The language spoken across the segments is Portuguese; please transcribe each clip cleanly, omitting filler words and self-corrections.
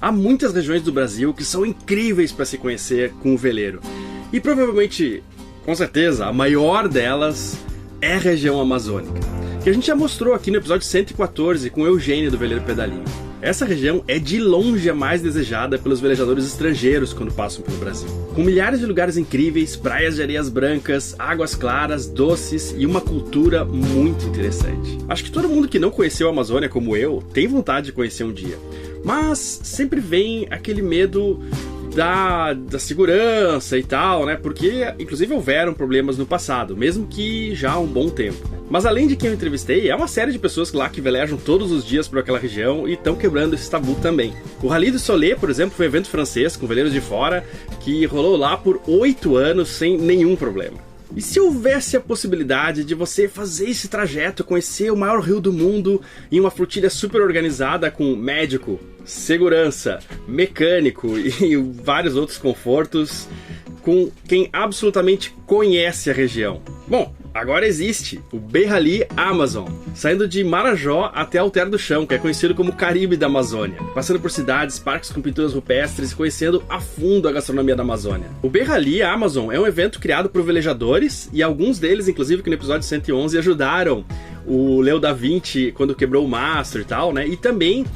Há muitas regiões do Brasil que são incríveis para se conhecer com o veleiro. E provavelmente, com certeza, a maior delas é a região amazônica, que a gente já mostrou aqui no episódio 114 com o Eugênio do Veleiro Pedalinho. Essa região é de longe a mais desejada pelos velejadores estrangeiros quando passam pelo Brasil. Com milhares de lugares incríveis, praias de areias brancas, águas claras, doces e uma cultura muito interessante. Acho que todo mundo que não conheceu a Amazônia como eu tem vontade de conhecer um dia. Mas sempre vem aquele medo da segurança e tal, né? Porque, inclusive, houveram problemas no passado, mesmo que já há um bom tempo. Mas além de quem eu entrevistei, é uma série de pessoas lá que velejam todos os dias por aquela região e estão quebrando esse tabu também. O Rally du Soleil, por exemplo, foi um evento francês com veleiros de fora que rolou lá por 8 anos sem nenhum problema. E se houvesse a possibilidade de você fazer esse trajeto, conhecer o maior rio do mundo em uma flotilha super organizada com médico, segurança, mecânico e vários outros confortos, com quem absolutamente conhece a região? Bom, agora existe o B-Rally Amazon, saindo de Marajó até Alter do Chão, que é conhecido como Caribe da Amazônia, passando por cidades, parques com pinturas rupestres e conhecendo a fundo a gastronomia da Amazônia. O B-Rally Amazon é um evento criado por velejadores e alguns deles, inclusive, que no episódio 111 ajudaram o Leo da Vinci quando quebrou o mastro e tal, né? E também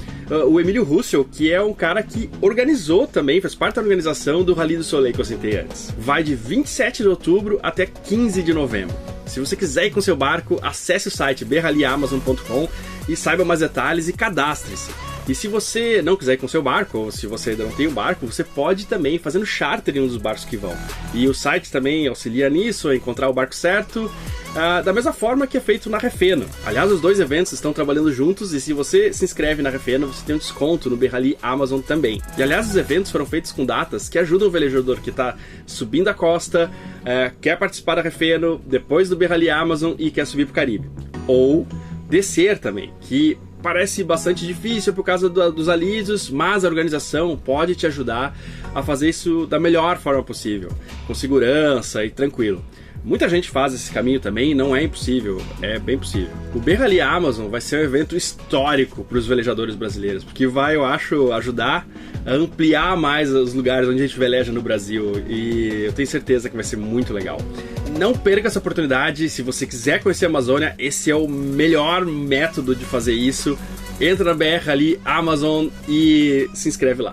o Emílio Russell, que é um cara que organizou também, fez parte da organização do Rally du Soleil que eu citei antes. Vai de 27 de outubro até 15 de novembro. Se você quiser ir com seu barco, acesse o site brallyamazon.com e saiba mais detalhes e cadastre-se. E se você não quiser ir com seu barco, ou se você ainda não tem um barco, você pode também ir fazendo charter em um dos barcos que vão. E o site também auxilia nisso, a encontrar o barco certo, da mesma forma que é feito na Refeno. Aliás, os dois eventos estão trabalhando juntos e se você se inscreve na Refeno, você tem um desconto no B-Rally Amazon também. E aliás, os eventos foram feitos com datas que ajudam o velejador que está subindo a costa, quer participar da Refeno, depois do B-Rally Amazon e quer subir para o Caribe. Ou descer também, que parece bastante difícil por causa dos alísios, mas a organização pode te ajudar a fazer isso da melhor forma possível, com segurança e tranquilo. Muita gente faz esse caminho também, não é impossível, é bem possível. O B-Rally Amazon vai ser um evento histórico para os velejadores brasileiros, porque vai, eu acho, ajudar a ampliar mais os lugares onde a gente veleja no Brasil, e eu tenho certeza que vai ser muito legal. Não perca essa oportunidade, se você quiser conhecer a Amazônia, esse é o melhor método de fazer isso. Entra na BR ali, Amazon, e se inscreve lá.